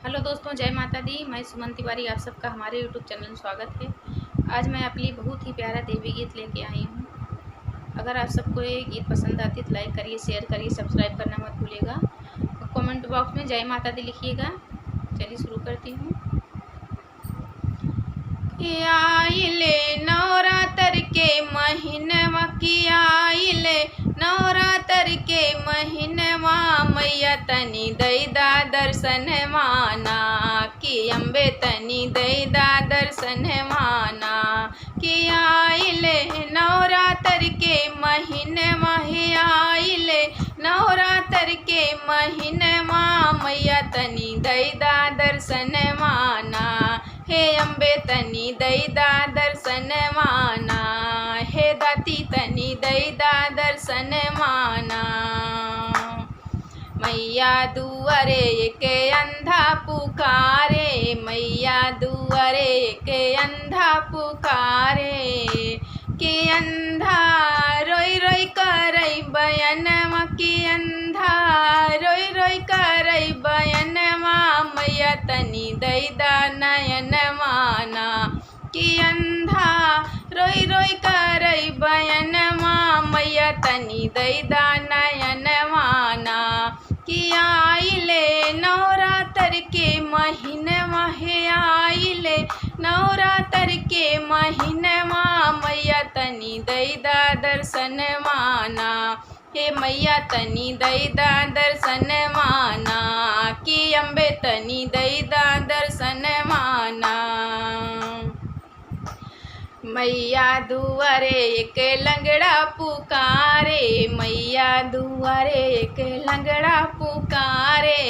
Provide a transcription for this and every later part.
Hello दोस्तों, जय माता दी। मैं सुमन तिवारी, आप सबका हमारे यूट्यूब चैनल में स्वागत है। आज मैं आपके लिए बहुत ही प्यारा देवी गीत लेके आई हूँ। अगर आप सबको ये गीत पसंद आती है तो लाइक करिए, शेयर करिए, सब्सक्राइब करना मत भूलिएगा। कमेंट बॉक्स में जय माता दी लिखिएगा। चलिए शुरू करती हूँ। आइले नवरात्र के महीनवा की आइले नवरात्र के महीनवा मैया तनी दैदा दर्शन माना कि अम्बे तनी दैदा दर्शन माना कि आइले नवरात्र के महीनवा हे आइले नवरात्र के महीनवा मैया तनी दैदा दर्शन माना हे अम्बे तनी दैदा दर्शन माना हे दाती तनी दैदा दर्शन माना। मैया दुआरे के अंधा पुकारे मैया दुआरे के अंधा पुकारे कि अंधा रोई रोई करई बयनवा कि अंधा रोई रोई करई बयनवा मैया तनी दैदा नयन माना कि अंधा रोई रोई करई बयनवा मैया तनी दैदा नयन माना कि आइले नवरात्र के महीनवा हे आइले नवरात्र के महीनवा मैया तनी दैदा दर्शन माना हे मैया तनी दैदा दर्शन माना कि अम्बे तनी दैदा दर्शन माना। मैया दुआरे एक लंगड़ा पुकारे मैया दुआरे एक लंगड़ा पुकारे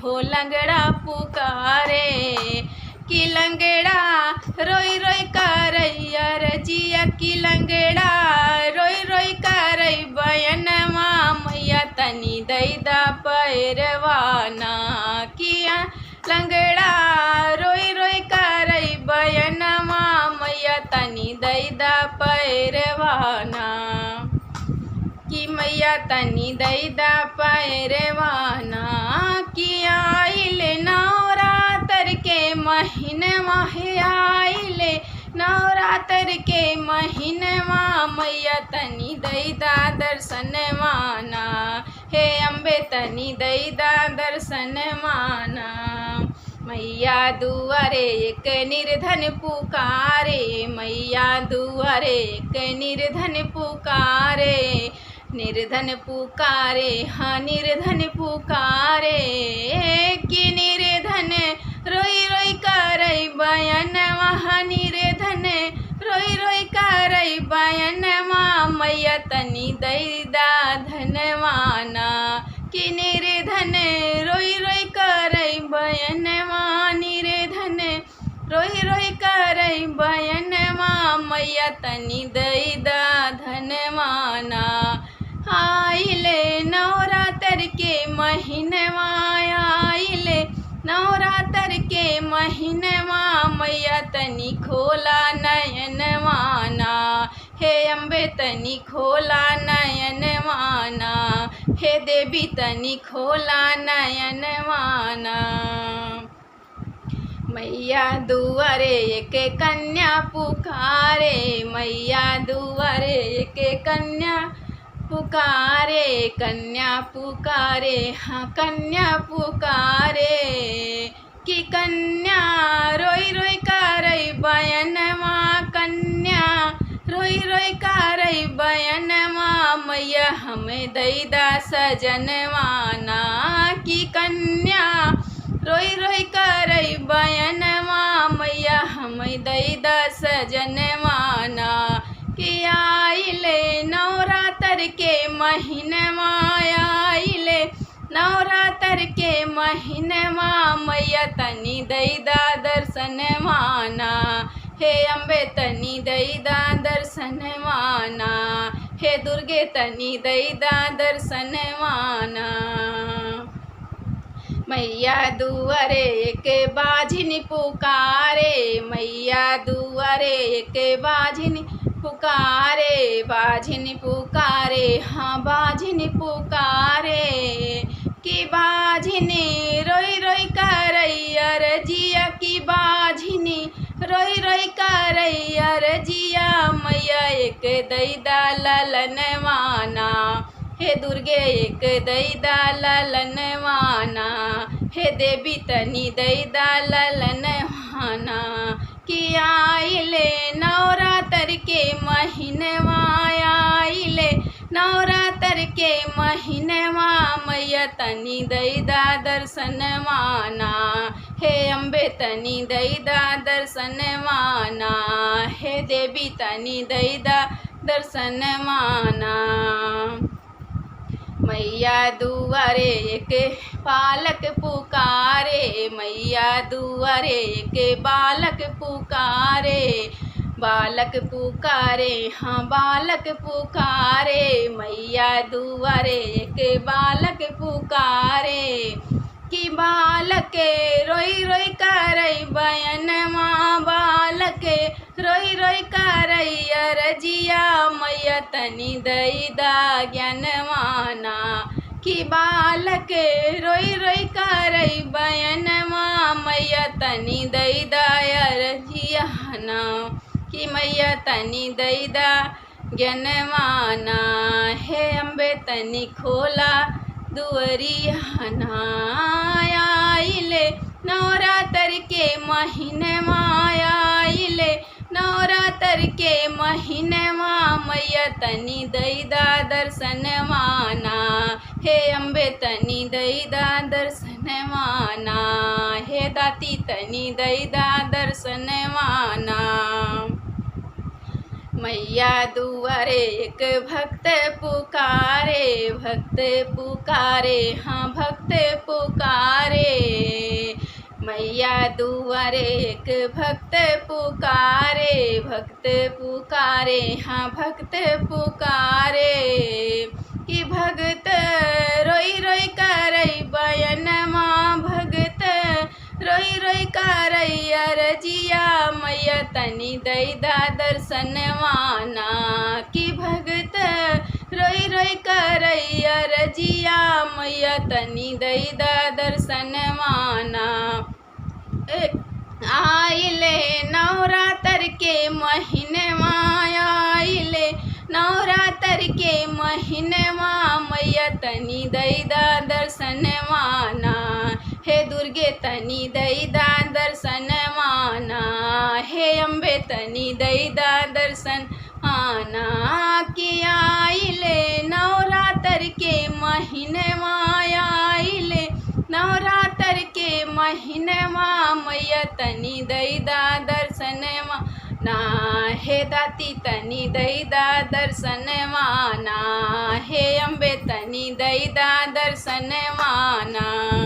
हो लंगड़ा पुकारे कि लंगड़ा रोई रोई करैया रजिया कि लंगड़ा रोई रोई करई बयनवा मैया तनी दैदा पैरवाना किया लंगड़ा रोई रोई करई बयनवा मैया तनी दैदा पैरवाना कि मैया तनी दैदा पैरवाना कि आइले नवरात्र के महीनवा हे आइले नवरात्र के महीनवा मैया तनी दैदा दर्शन माना हे अम्बे तनी दैदा दर्शन माना। मैया दुआरे एक निर्धन पुकारे मैया दुआरे एक निर्धन पुकारे हाँ निर्धन पुकारे कि निर्धन रोई रोई करई बयनवा निर्धन रोई रोई करई बयनवा मैया तनी दैदा धनवाना कि निर्धन रोई रोई करई बयनवा निर्धन रोई रोई करई बयनवा मैया तनी दैदा धनवाना। आइले नवरात्र के महीनवा आइले नवरात्र के महीनवा मैया तनी खोला नयन माना हे अम्बे तनी खोला नयन माना हे देवी तनी खोला नयन माना। मैया दुआरे एक कन्या पुकारे मैया दुआरे एक कन्या पुकारे हाँ कन्या पुकारे कि कन्या रोई रोई करई बयनवा कन्या रोई रोई करई बयनवा मैया हमें दैदा सजनवाना कि कन्या रोई रोई करई बयनवा मैया हमें दैदा सजनवाना कि आइले नवरात्र के महीनवा आइले नवरात्र के महीनवा मैया तनी दैदा दर्शन माना हे अम्बे तनी दैदा दर्शन माना हे दुर्गे तनी दैदा दर्शन माना। मैया दुआरे एक बाझिन पुकारे मैया दुआरे एक बाझिन पुकारे हाँ बाझिन पुकारे कि बाझिन करैया रजिया मैया एक दैदा ललनवाना। हे दुर्गे एक दैदा ललनवाना। हे देवी तनी दैदा ललनवाना। कि आइले नवरात्र के महीनवा, आइले नवरात्र के महीनवा मैया तनी दैदा दर्शनवाना। हे अम्बे तनी दैदा दर्शनवाना। हे देवी तनी दैदा दर्शनवाना। मैया दुआरे एक बालक पुकारे, मैया दुआरे एक बालक पुकारे। बालक पुकारे हाँ बालक पुकारे, मैया दुआरे एक बालक पुकारे। कि बालक रोई रोई करई बयनमा, बालक रोई रोई करई रजिया मैया तनी दैदा ज्ञानवाना। कि बालक रोई रोई करई बयनमा मैया तनी दैदा रजियाना। कि मैया तनी दैदा ज्ञानवाना। हे अम्बे तनी खोला दुअरियाना। आइले नवरात्र के महीनवा, आइले नवरात्र के महीनवा मैया तनी दैदा दर्शनवाना। हे अम्बे तनी दैदा दर्शनवाना। हे दाती तनी दैदा दर्शनवाना। मैया दुआरे एक भक्त पुकारे, भक्त पुकारे हाँ भक्त पुकारे। मैया दुआरे एक भक्त पुकारे, भक्त पुकारे हाँ भक्त पुकारे। कि भगत रोई रोई करई बयनमा, भगत रोई रोई करई रजिया मैया तनी दैदा दर्शनवाना। कि भगत रोई रोई करई रजिया मैया तनी दैदा दर्शनवाना। आइले नवरात्र के महीनवा, आइले नवरात्र के महीनवा मैया तनी दैदा दर्शनवाना। हे दुर्गे तनी दैदा दर्शनवाना। हे अम्बे तनी दैदा दर्शनवाना। कि आइले नवरात्र के महीनवा, आइले नवरात्र के महीनवा मैया तनी दैदा दर्शनवाना। हे दाती तनी दैदा दर्शनवाना। हे अम्बे तनी दैदा दर्शनवाना।